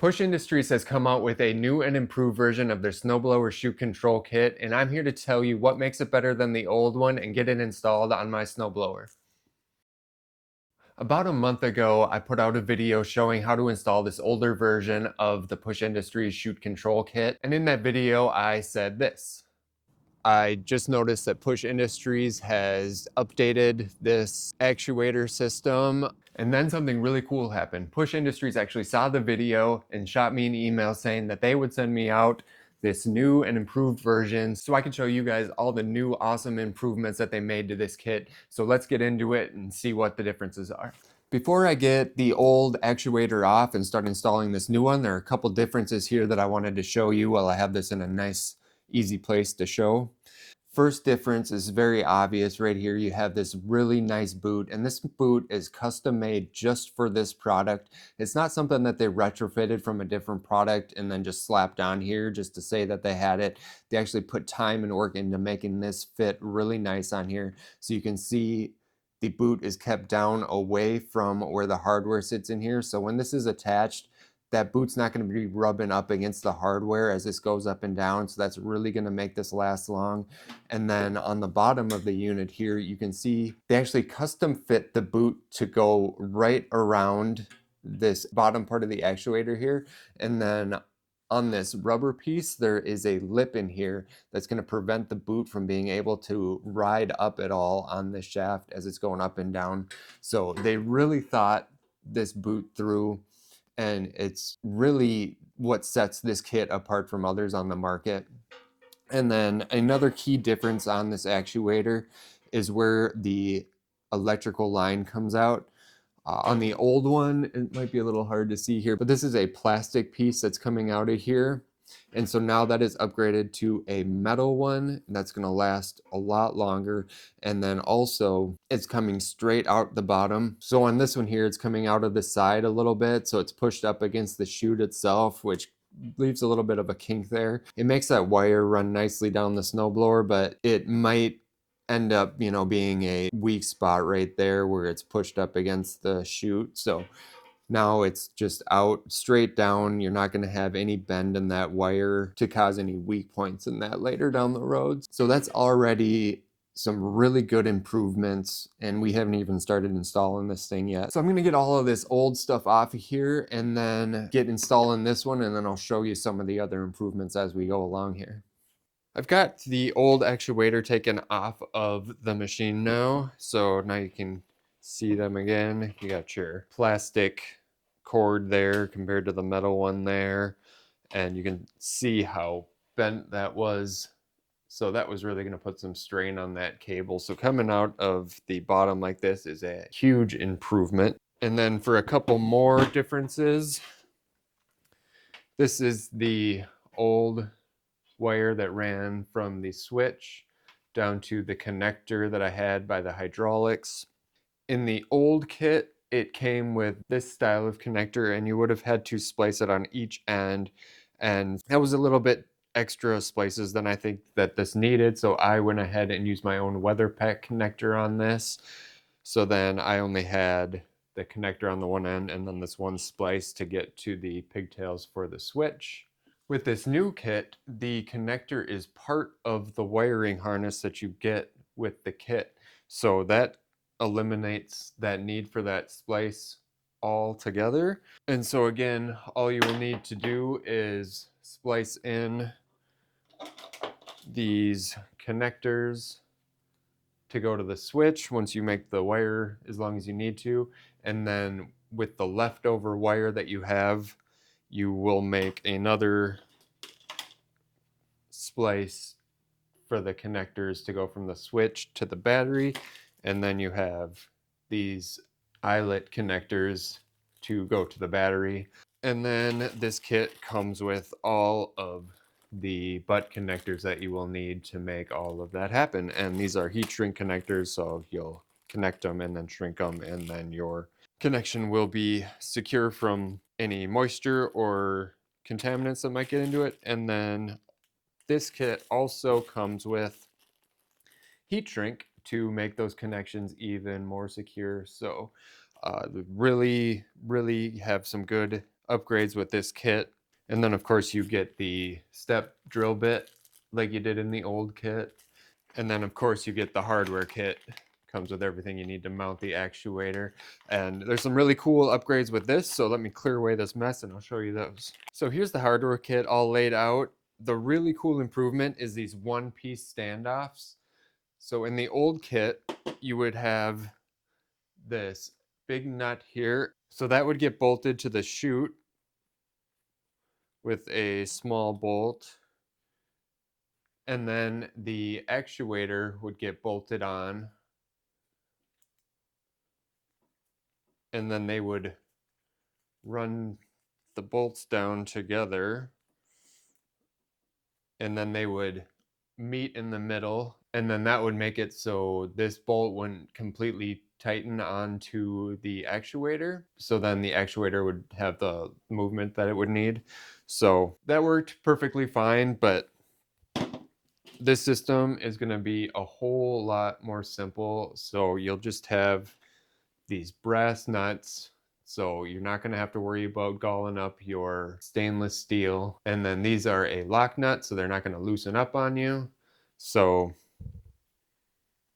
Push Industries has come out with a new and improved version of their snowblower chute control kit, and I'm here to tell you what makes it better than the old one and get it installed on my snowblower. About a month ago, I put out a video showing how to install this older version of the Push Industries chute control kit, and in that video I said this. I just noticed that Push Industries has updated this actuator system. And then something really cool happened. Push Industries actually saw the video and shot me an email saying that they would send me out this new and improved version so I could show you guys all the new awesome improvements that they made to this kit. So let's get into it and see what the differences are. Before I get the old actuator off and start installing this new one, there are a couple differences here that I wanted to show you while I have this in a nice, easy place to show. First difference is very obvious right here. You have this really nice boot, and this boot is custom made just for this product. It's not something that they retrofitted from a different product and then just slapped on here just to say that they had it. They actually put time and work into making this fit really nice on here. So you can see the boot is kept down away from where the hardware sits in here. So when this is attached, that boot's not going to be rubbing up against the hardware as this goes up and down. So that's really going to make this last long. And then on the bottom of the unit here, you can see they actually custom fit the boot to go right around this bottom part of the actuator here. And then on this rubber piece, there is a lip in here that's going to prevent the boot from being able to ride up at all on this shaft as it's going up and down. So they really thought this boot through, and it's really what sets this kit apart from others on the market. And then another key difference on this actuator is where the electrical line comes out. On the old one, it might be a little hard to see here, but this is a plastic piece that's coming out of here. And so now that is upgraded to a metal one that's going to last a lot longer. And then also it's coming straight out the bottom. So on this one here, it's coming out of the side a little bit. So it's pushed up against the chute itself, which leaves a little bit of a kink there. It makes that wire run nicely down the snowblower, but it might end up, being a weak spot right there where it's pushed up against the chute. So now it's just out straight down. You're not going to have any bend in that wire to cause any weak points in that later down the road. So that's already some really good improvements, and we haven't even started installing this thing yet. So I'm going to get all of this old stuff off of here and then get installing this one, and then I'll show you some of the other improvements as we go along here. I've got the old actuator taken off of the machine now, so now you can see them again. You got your plastic cord there compared to the metal one there, and you can see how bent that was. So that was really going to put some strain on that cable. So coming out of the bottom like this is a huge improvement. And then for a couple more differences, this is the old wire that ran from the switch down to the connector that I had by the hydraulics. In the old kit, it came with this style of connector, and you would have had to splice it on each end, and that was a little bit extra splices than I think that this needed, so I went ahead and used my own weather pack connector on this. So then I only had the connector on the one end and then this one splice to get to the pigtails for the switch. With this new kit, the connector is part of the wiring harness that you get with the kit. So that eliminates that need for that splice altogether. And so again, all you will need to do is splice in these connectors to go to the switch once you make the wire as long as you need to. And then with the leftover wire that you have, you will make another splice for the connectors to go from the switch to the battery. And then you have these eyelet connectors to go to the battery. And then this kit comes with all of the butt connectors that you will need to make all of that happen. And these are heat shrink connectors, so you'll connect them and then shrink them, and then your connection will be secure from any moisture or contaminants that might get into it. And then this kit also comes with heat shrink to make those connections even more secure. So really have some good upgrades with this kit. And then of course you get the step drill bit like you did in the old kit. And then of course you get the hardware kit. Comes with everything you need to mount the actuator. And there's some really cool upgrades with this, so let me clear away this mess and I'll show you those. So here's the hardware kit all laid out. The really cool improvement is these one-piece standoffs. So in the old kit, you would have this big nut here. So that would get bolted to the chute with a small bolt. And then the actuator would get bolted on. And then they would run the bolts down together. And then they would meet in the middle. And then that would make it so this bolt wouldn't completely tighten onto the actuator. So then the actuator would have the movement that it would need. So that worked perfectly fine, but this system is going to be a whole lot more simple. So you'll just have these brass nuts. So you're not going to have to worry about galling up your stainless steel. And then these are a lock nut, so they're not going to loosen up on you. So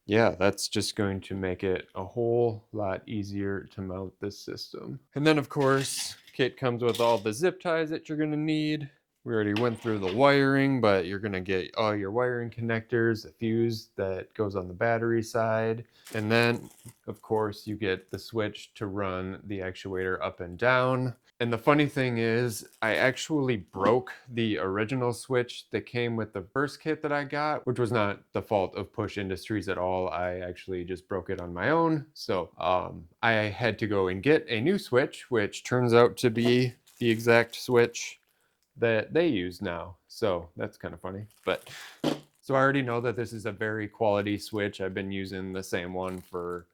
yeah, that's just going to make it a whole lot easier to mount this system. And then of course, kit comes with all the zip ties that you're going to need. We already went through the wiring, but you're going to get all your wiring connectors, the fuse that goes on the battery side. And then, of course, you get the switch to run the actuator up and down. And the funny thing is, I actually broke the original switch that came with the first kit that I got, which was not the fault of Push Industries at all. I actually just broke it on my own. So I had to go and get a new switch, which turns out to be the exact switch that they use now. So that's kind of funny. But so I already know that this is a very quality switch. I've been using the same one for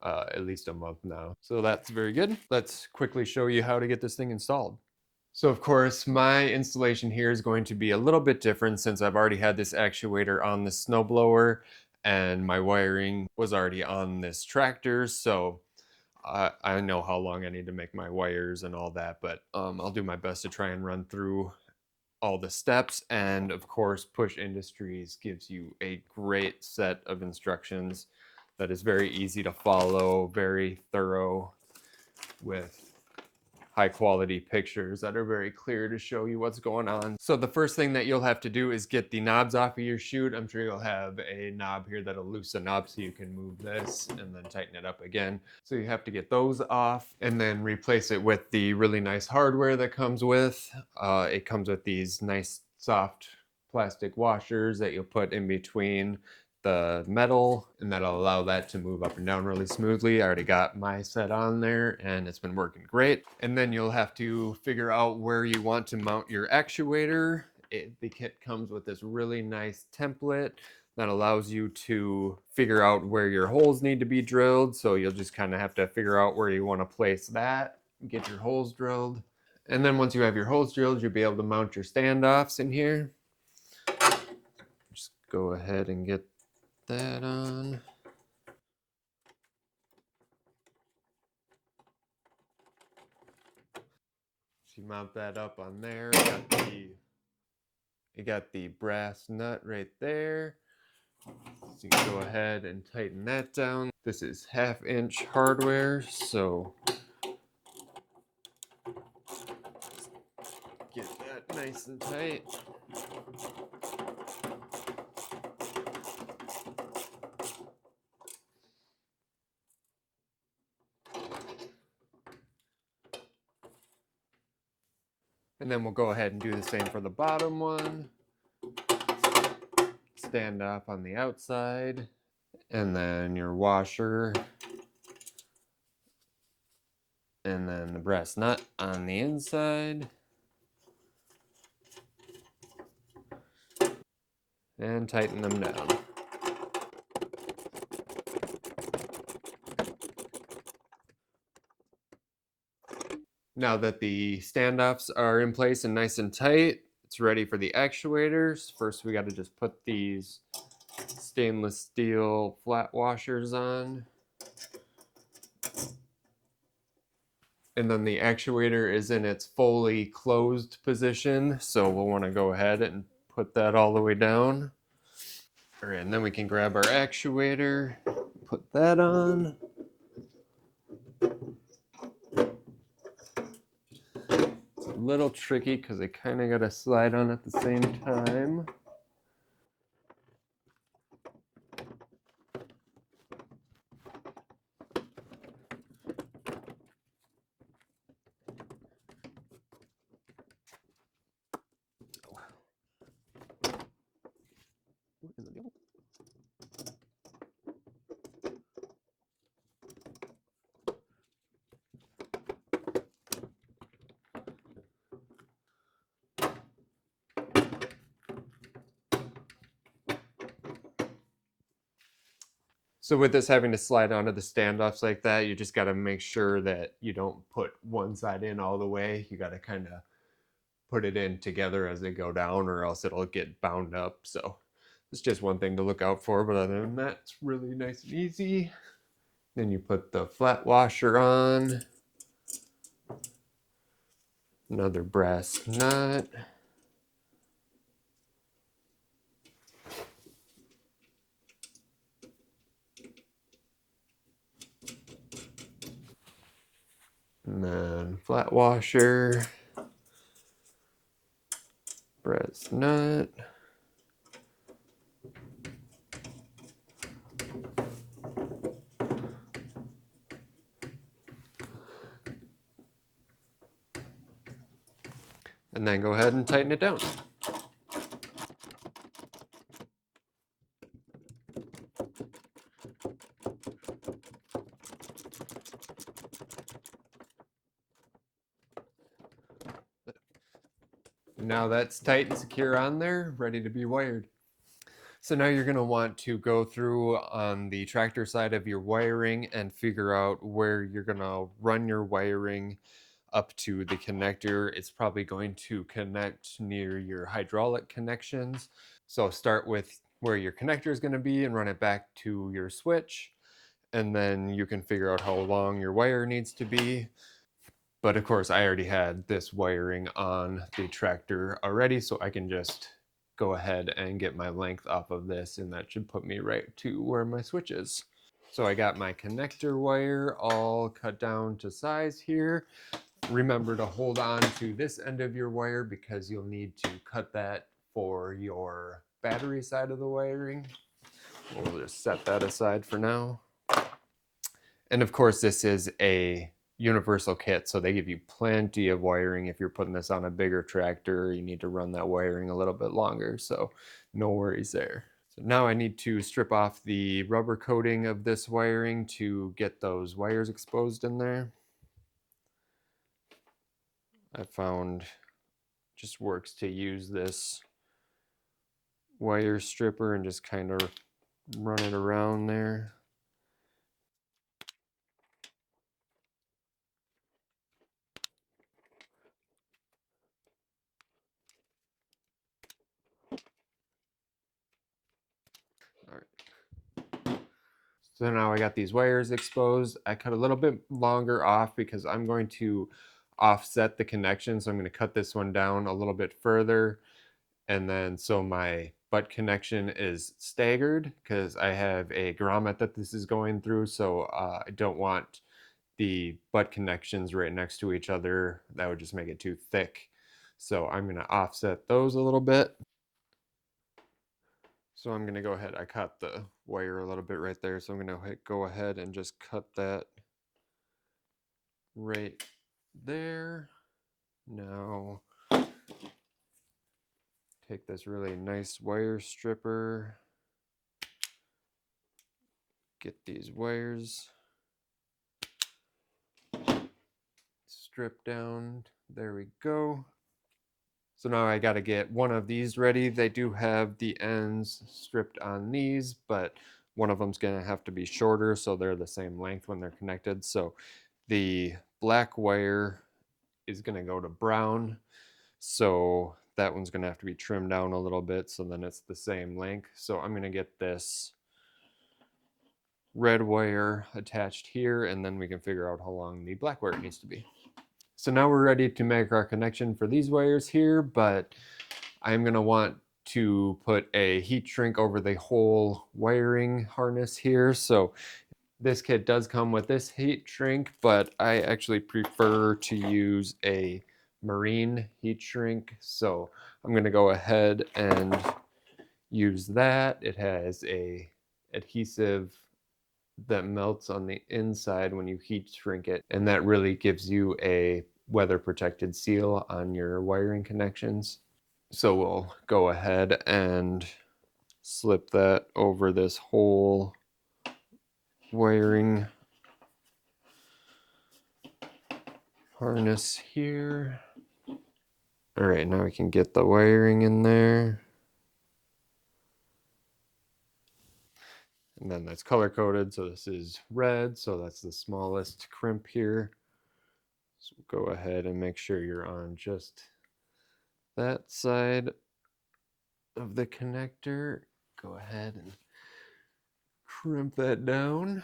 at least a month now. So that's very good. Let's quickly show you how to get this thing installed. So of course, my installation here is going to be a little bit different since I've already had this actuator on the snowblower and my wiring was already on this tractor. So I know how long I need to make my wires and all that, but I'll do my best to try and run through all the steps. And of course, Push Industries gives you a great set of instructions that is very easy to follow, very thorough, with high quality pictures that are very clear to show you what's going on. So the first thing that you'll have to do is get the knobs off of your chute. I'm sure you'll have a knob here that'll loosen up so you can move this and then tighten it up again. So you have to get those off and then replace it with the really nice hardware that comes with. It comes with these nice soft plastic washers that you'll put in between the metal, and that'll allow that to move up and down really smoothly. I already got my set on there and it's been working great. And then you'll have to figure out where you want to mount your actuator. The kit comes with this really nice template that allows you to figure out where your holes need to be drilled. So you'll just kind of have to figure out where you want to place that, get your holes drilled. And then once you have your holes drilled, you'll be able to mount your standoffs in here. Just go ahead and get that on. So you mount that up on there. You got the brass nut right there. So you can go ahead and tighten that down. This is 1/2 inch hardware, so get that nice and tight. And then we'll go ahead and do the same for the bottom one. Stand off on the outside, and then your washer, and then the brass nut on the inside. And tighten them down. Now that the standoffs are in place and nice and tight, it's ready for the actuators. First, we got to just put these stainless steel flat washers on. And then the actuator is in its fully closed position, so we'll want to go ahead and put that all the way down. All right, and then we can grab our actuator, put that on. It's a little tricky because I kind of got to slide on at the same time. So with this having to slide onto the standoffs like that, you just got to make sure that you don't put one side in all the way. You got to kind of put it in together as they go down, or else it'll get bound up. So it's just one thing to look out for, but other than that, it's really nice and easy. Then you put the flat washer on, another brass nut. And then flat washer, brass nut. And then go ahead and tighten it down. Now that's tight and secure on there, ready to be wired. So now you're going to want to go through on the tractor side of your wiring and figure out where you're going to run your wiring up to the connector. It's probably going to connect near your hydraulic connections. So start with where your connector is going to be and run it back to your switch. And then you can figure out how long your wire needs to be. But of course, I already had this wiring on the tractor already, so I can just go ahead and get my length off of this, and that should put me right to where my switch is. So I got my connector wire all cut down to size here. Remember to hold on to this end of your wire because you'll need to cut that for your battery side of the wiring. We'll just set that aside for now. And of course, this is a universal kit, so they give you plenty of wiring. If you're putting this on a bigger tractor, you need to run that wiring a little bit longer, so no worries there. So now I need to strip off the rubber coating of this wiring to get those wires exposed in there. I found just works to use this wire stripper and just kind of run it around there. All right. So now I got these wires exposed. I cut a little bit longer off because I'm going to offset the connection. So I'm going to cut this one down a little bit further. And then so my butt connection is staggered because I have a grommet that this is going through. So I don't want the butt connections right next to each other. That would just make it too thick. So I'm going to offset those a little bit. So I'm going to go ahead. I cut the wire a little bit right there. So I'm going to go ahead and just cut that right there. Now take this really nice wire stripper, get these wires stripped down. There we go. So now I got to get one of these ready. They do have the ends stripped on these, but one of them's going to have to be shorter so they're the same length when they're connected. So the black wire is going to go to brown. So that one's going to have to be trimmed down a little bit so then it's the same length. So I'm going to get this red wire attached here and then we can figure out how long the black wire needs to be. So now we're ready to make our connection for these wires here, but I'm gonna want to put a heat shrink over the whole wiring harness here. So this kit does come with this heat shrink, but I actually prefer to use a marine heat shrink. So I'm gonna go ahead and use that. It has a adhesive that melts on the inside when you heat shrink it, and that really gives you a weather protected seal on your wiring connections. So we'll go ahead and slip that over this whole wiring harness here. All right, now we can get the wiring in there. And then that's color coded, so this is red, so that's the smallest crimp here. So go ahead and make sure you're on just that side of the connector. Go ahead and crimp that down.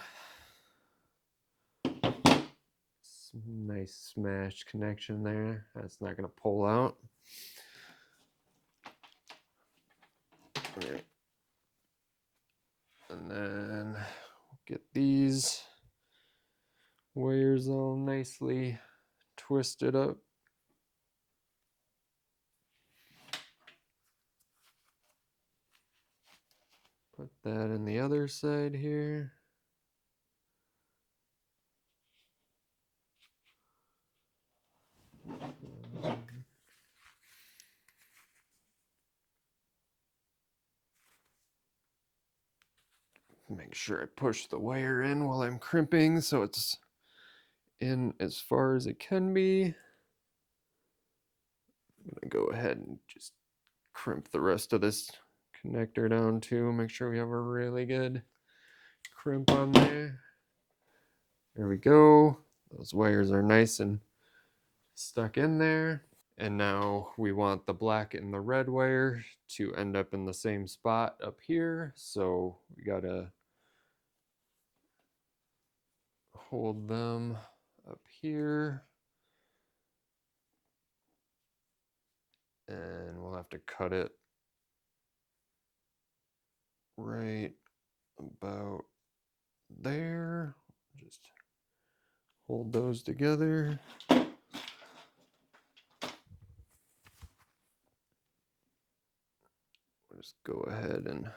Nice smashed connection there. That's not going to pull out. All right. And then get these wires all nicely twisted up. Put that in the other side here. Make sure I push the wire in while I'm crimping so it's in as far as it can be. I'm gonna go ahead and just crimp the rest of this connector down too. Make sure we have a really good crimp on there. There we go. Those wires are nice and stuck in there. And now we want the black and the red wire to end up in the same spot up here. So we gotta hold them up here. And we'll have to cut it right about there. Just hold those together. Just go ahead and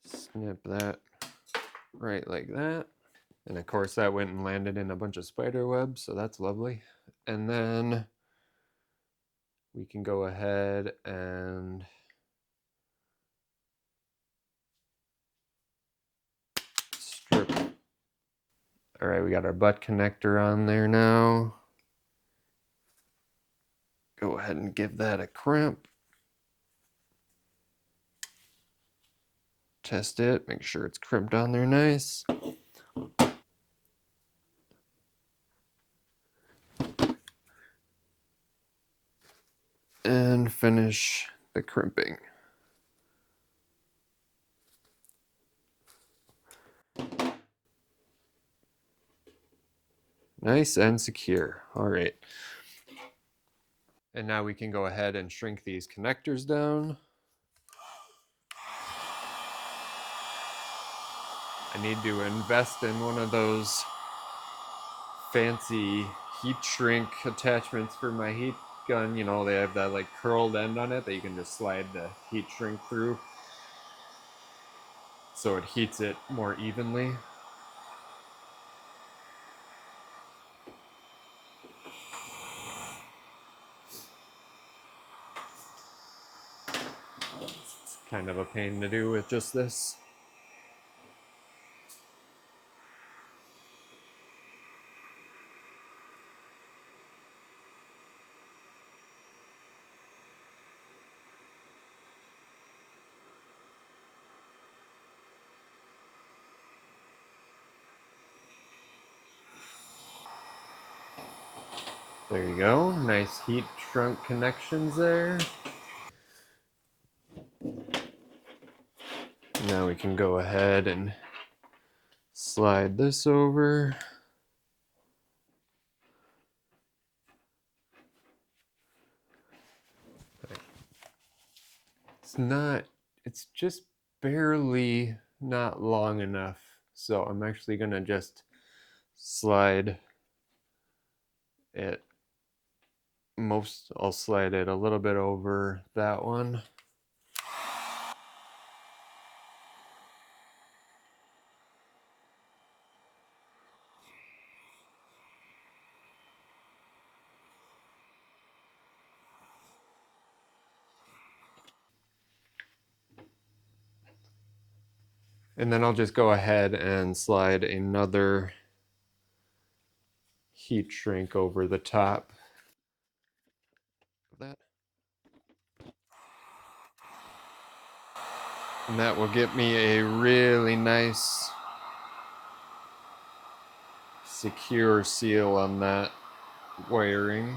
snip that right like that. And of course that went and landed in a bunch of spider webs, so that's lovely. And then we can go ahead and strip. All right, we got our butt connector on there now. Go ahead and give that a crimp. Test it, make sure it's crimped on there nice. And finish the crimping. Nice and secure. All right. And now we can go ahead and shrink these connectors down. I need to invest in one of those fancy heat shrink attachments for my heat gun. You know, they have that like curled end on it that you can just slide the heat shrink through, so it heats it more evenly. It's kind of a pain to do with just this. There you go, nice heat shrunk connections there. Now we can go ahead and slide this over. it's just barely not long enough. So I'm actually gonna just slide it I'll slide it a little bit over that one. And then I'll just go ahead and slide another heat shrink over the top of that. And that will get me a really nice secure seal on that wiring.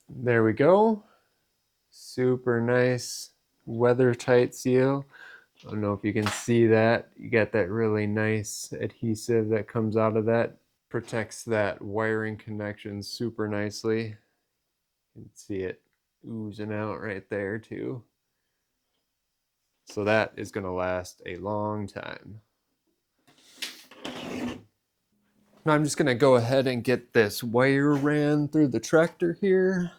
There we go. Super nice weather tight seal. I don't know if you can see that. You got that really nice adhesive that comes out of that. Protects that wiring connection super nicely. You can see it oozing out right there too. So that is going to last a long time. Now I'm just going to go ahead and get this wire ran through the tractor here.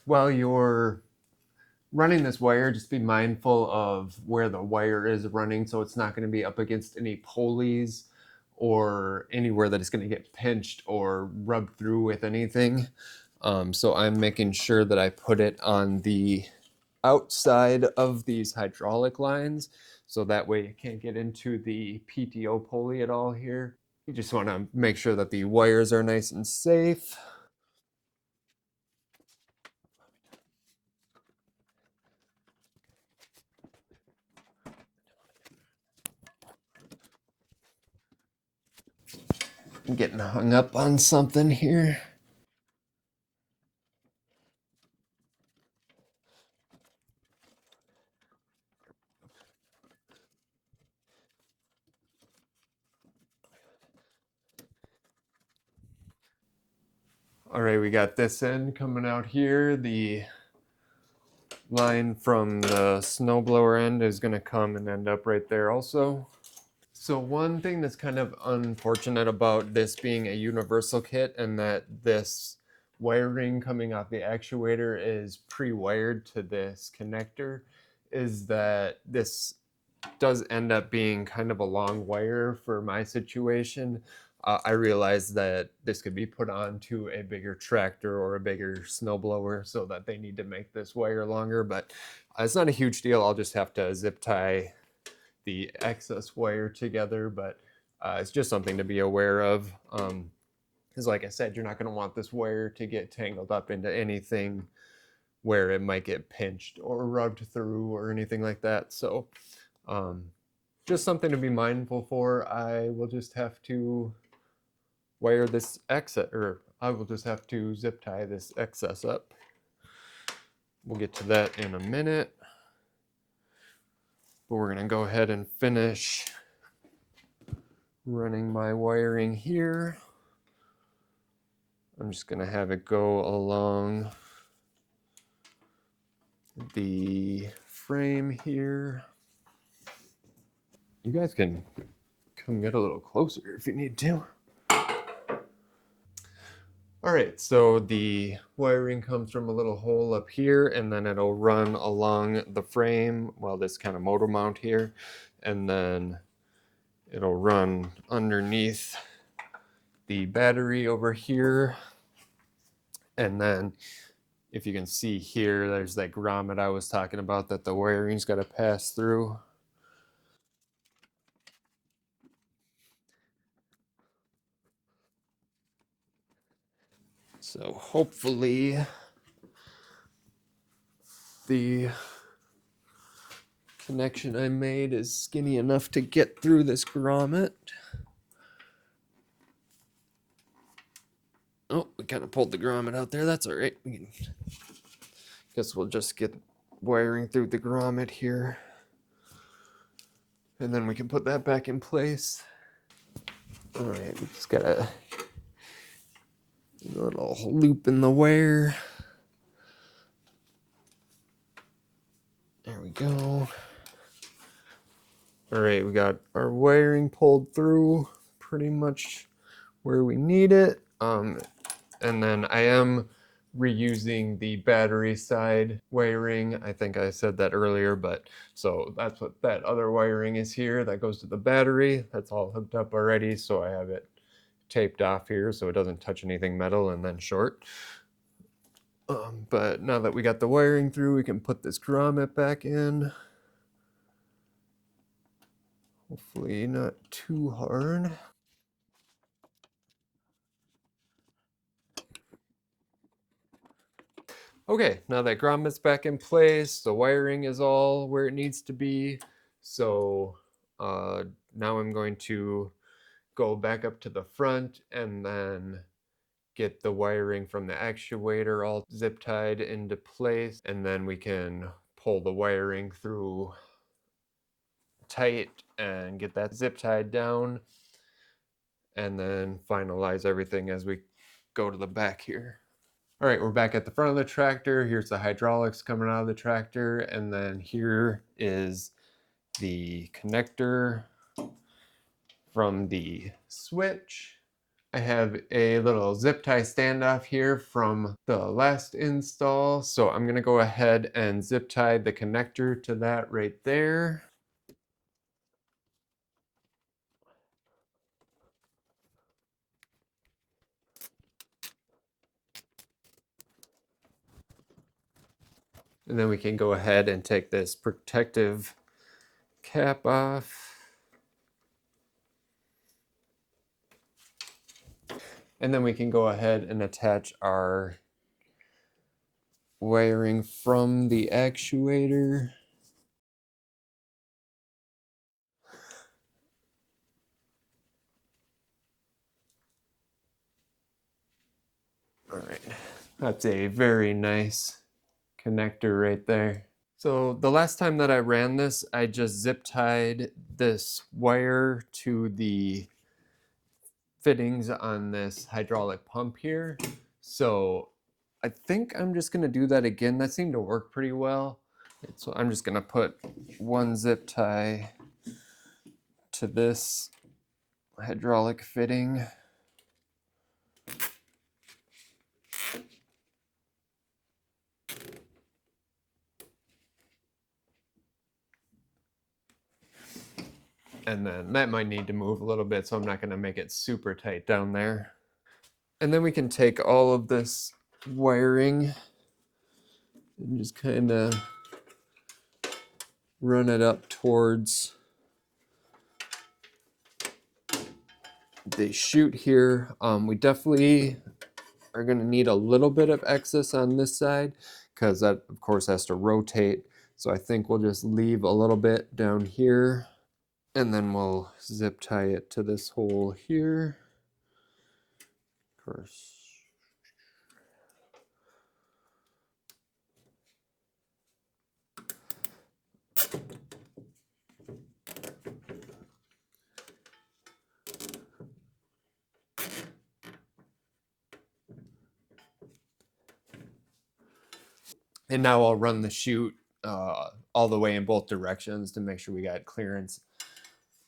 While you're running this wire, just be mindful of where the wire is running so it's not going to be up against any pulleys or anywhere that it's going to get pinched or rubbed through with anything. So I'm making sure that I put it on the outside of these hydraulic lines so that way it can't get into the PTO pulley at all here. You just want to make sure that the wires are nice and safe. I'm getting hung up on something here. All right, we got this end coming out here. The line from the snowblower end is going to come and end up right there also. So one thing that's kind of unfortunate about this being a universal kit and that this wiring coming off the actuator is pre-wired to this connector is that this does end up being kind of a long wire for my situation. I realized that this could be put onto a bigger tractor or a bigger snowblower so that they need to make this wire longer, but it's not a huge deal. I'll just have to zip tie the excess wire together, but it's just something to be aware of. Because like I said, you're not going to want this wire to get tangled up into anything where it might get pinched or rubbed through or anything like that. So just something to be mindful for. I will just have to wire this excess, or I will just have to zip tie this excess up. We'll get to that in a minute. But we're going to go ahead and finish running my wiring here. I'm just going to have it go along the frame here. You guys can come get a little closer if you need to. All right, so the wiring comes from a little hole up here and then it'll run along the frame, well, this kind of motor mount here, and then it'll run underneath the battery over here. And then if you can see here, there's that grommet I was talking about that the wiring's got to pass through. So hopefully the connection I made is skinny enough to get through this grommet. we kind of pulled the grommet out there. That's all right. Guess we'll just get wiring through the grommet here. And then we can put that back in place. All right, we just got a little loop in the wire. There we go. All right, we got our wiring pulled through pretty much where we need it. And then I am reusing the battery side wiring. I think I said that earlier, but so that's what that other wiring is here that goes to the battery. That's all hooked up already, so I have it taped off here so it doesn't touch anything metal and then short. But now that we got the wiring through, we can put this grommet back in. Hopefully not too hard. Okay, now that grommet's back in place, the wiring is all where it needs to be. So now I'm going to go back up to the front and then get the wiring from the actuator all zip tied into place, and then we can pull the wiring through tight and get that zip tied down, and then finalize everything as we go to the back here. All right, we're back at the front of the tractor. Here's the hydraulics coming out of the tractor, and then here is the connector from the switch. I have a little zip tie standoff here from the last install, so I'm gonna go ahead and zip tie the connector to that right there. And then we can go ahead and take this protective cap off. And then we can go ahead and attach our wiring from the actuator. All right, that's a very nice connector right there. So the last time that I ran this, I just zip tied this wire to the fittings on this hydraulic pump here. So I think I'm just gonna do that again. That seemed to work pretty well. So I'm just gonna put one zip tie to this hydraulic fitting. And then that might need to move a little bit, so I'm not gonna make it super tight down there. And then we can take all of this wiring and just kind of run it up towards the chute here. We definitely are going to need a little bit of excess on this side because that of course has to rotate. So I think we'll just leave a little bit down here and then we'll zip tie it to this hole here. Of course. And now I'll run the chute all the way in both directions to make sure we got clearance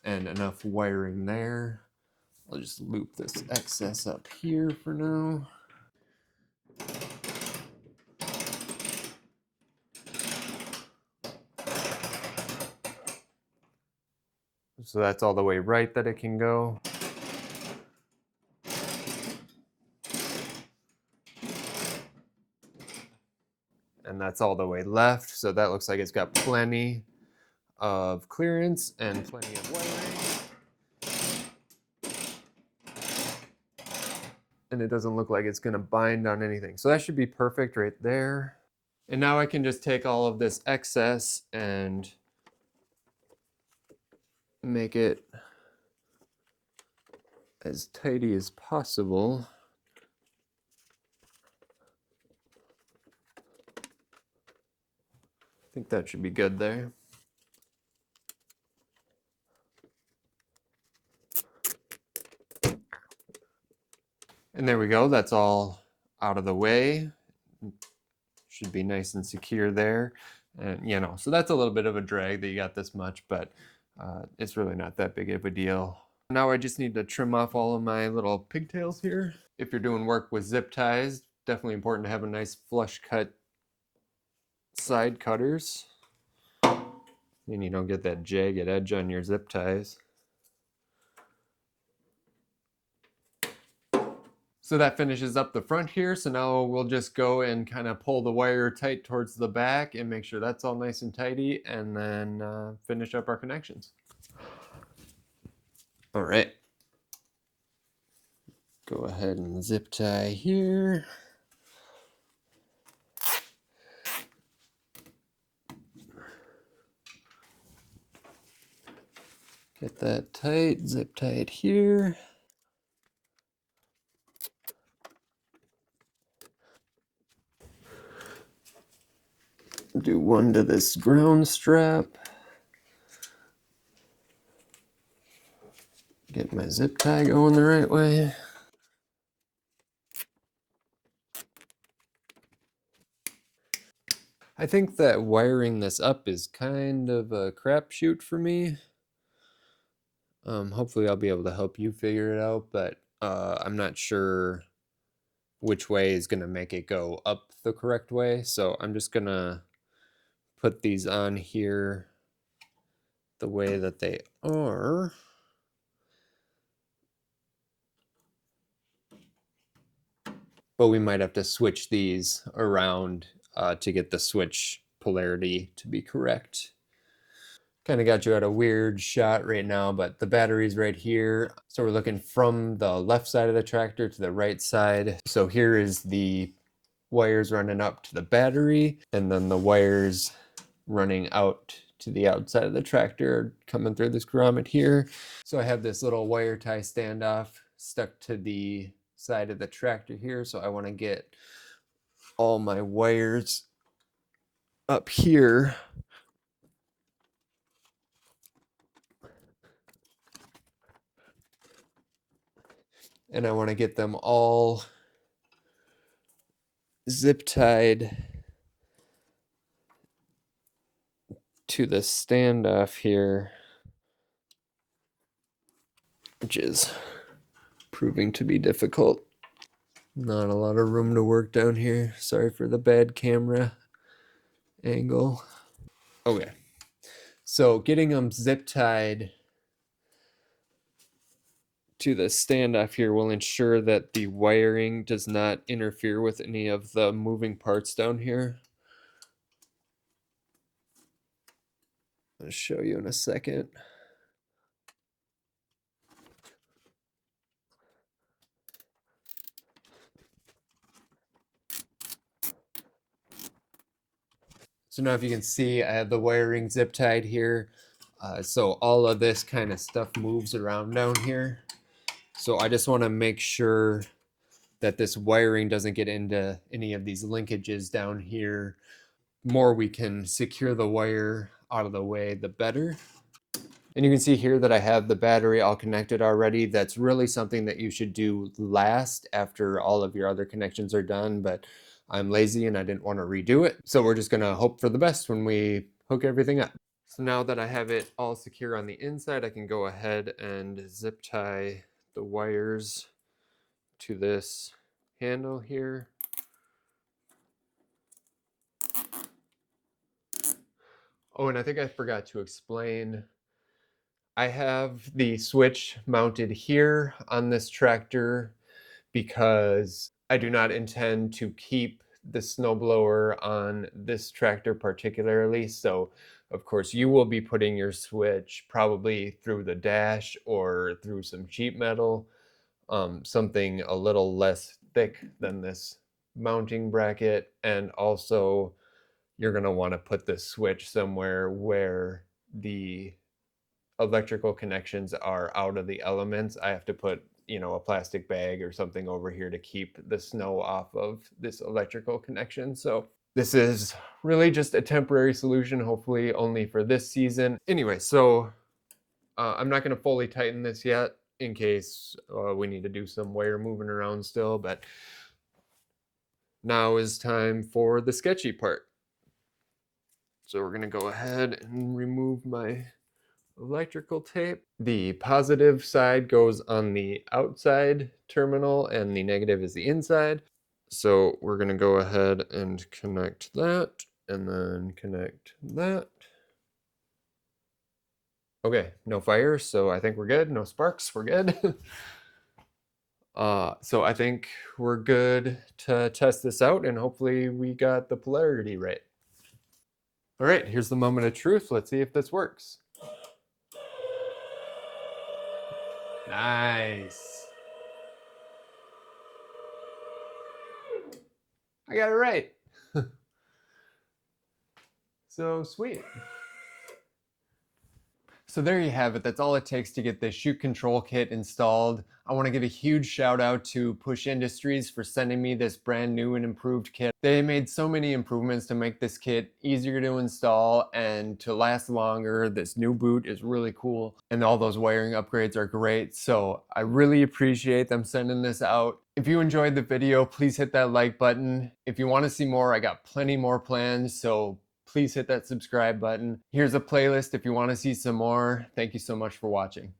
and enough wiring there. I'll just loop this excess up here for now. So that's all the way right that it can go. And that's all the way left. So that looks like it's got plenty of clearance and plenty of wiring. And it doesn't look like it's gonna bind on anything. So that should be perfect right there. And now I can just take all of this excess and make it as tidy as possible. think that should be good there. And there we go. That's all out of the way. Should be nice and secure there. And you know, so that's a little bit of a drag that you got this much, but it's really not that big of a deal. Now I just need to trim off all of my little pigtails here. If you're doing work with zip ties, definitely important to have a nice flush cut side cutters. And you don't get that jagged edge on your zip ties. So that finishes up the front here. So now we'll just go and kind of pull the wire tight towards the back and make sure that's all nice and tidy, and then finish up our connections. All right. Go ahead and zip tie here. Get that tight, zip tie it here. Do one to this ground strap. Get my zip tie going the right way. I think that wiring this up is kind of a crapshoot for me. Hopefully I'll be able to help you figure it out, but I'm not sure which way is going to make it go up the correct way. So I'm just going to put these on here the way that they are. But we might have to switch these around to get the switch polarity to be correct. Kind of got you at a weird shot right now, but the battery's right here. So we're looking from the left side of the tractor to the right side. So here is the wires running up to the battery, and then the wires running out to the outside of the tractor coming through this grommet here. So I have this little wire tie standoff stuck to the side of the tractor here. So I want to get all my wires up here. And I want to get them all zip tied to the standoff here, which is proving to be difficult. Not a lot of room to work down here. Sorry for the bad camera angle. Okay, so getting them zip tied to the standoff here will ensure that the wiring does not interfere with any of the moving parts down here. I'll show you in a second. So now if you can see, I have the wiring zip tied here. So all of this kind of stuff moves around down here. So I just want to make sure that this wiring doesn't get into any of these linkages down here. The more we can secure the wire out of the way, the better. And you can see here that I have the battery all connected already. That's really something that you should do last after all of your other connections are done, but I'm lazy and I didn't want to redo it. So we're just gonna hope for the best when we hook everything up. So now that I have it all secure on the inside, I can go ahead and zip tie the wires to this handle here. Oh, and I think I forgot to explain, I have the switch mounted here on this tractor because I do not intend to keep the snowblower on this tractor particularly. So of course you will be putting your switch probably through the dash or through some sheet metal, something a little less thick than this mounting bracket. And also you're going to want to put this switch somewhere where the electrical connections are out of the elements. I have to put, you know, a plastic bag or something over here to keep the snow off of this electrical connection. So This is really just a temporary solution, hopefully only for this season. Anyway, so I'm not going to fully tighten this yet in case we need to do some wire moving around still, but now is time for the sketchy part. So we're going to go ahead and remove my electrical tape. The positive side goes on the outside terminal and the negative is the inside. So we're going to go ahead and connect that and then connect that. Okay, no fire, so I think we're good. No sparks, we're good. So I think we're good to test this out and hopefully we got the polarity right. All right, here's the moment of truth. Let's see if this works. Nice. I got it right. So sweet. So there you have it. That's all it takes to get this Chute control kit installed. I want to give a huge shout out to Push Industries for sending me this brand new and improved kit. They made so many improvements to make this kit easier to install and to last longer. This new boot is really cool and all those wiring upgrades are great. So I really appreciate them sending this out. If you enjoyed the video, please hit that like button. If you want to see more, I got plenty more plans. So please hit that subscribe button. Here's a playlist if you want to see some more. Thank you so much for watching.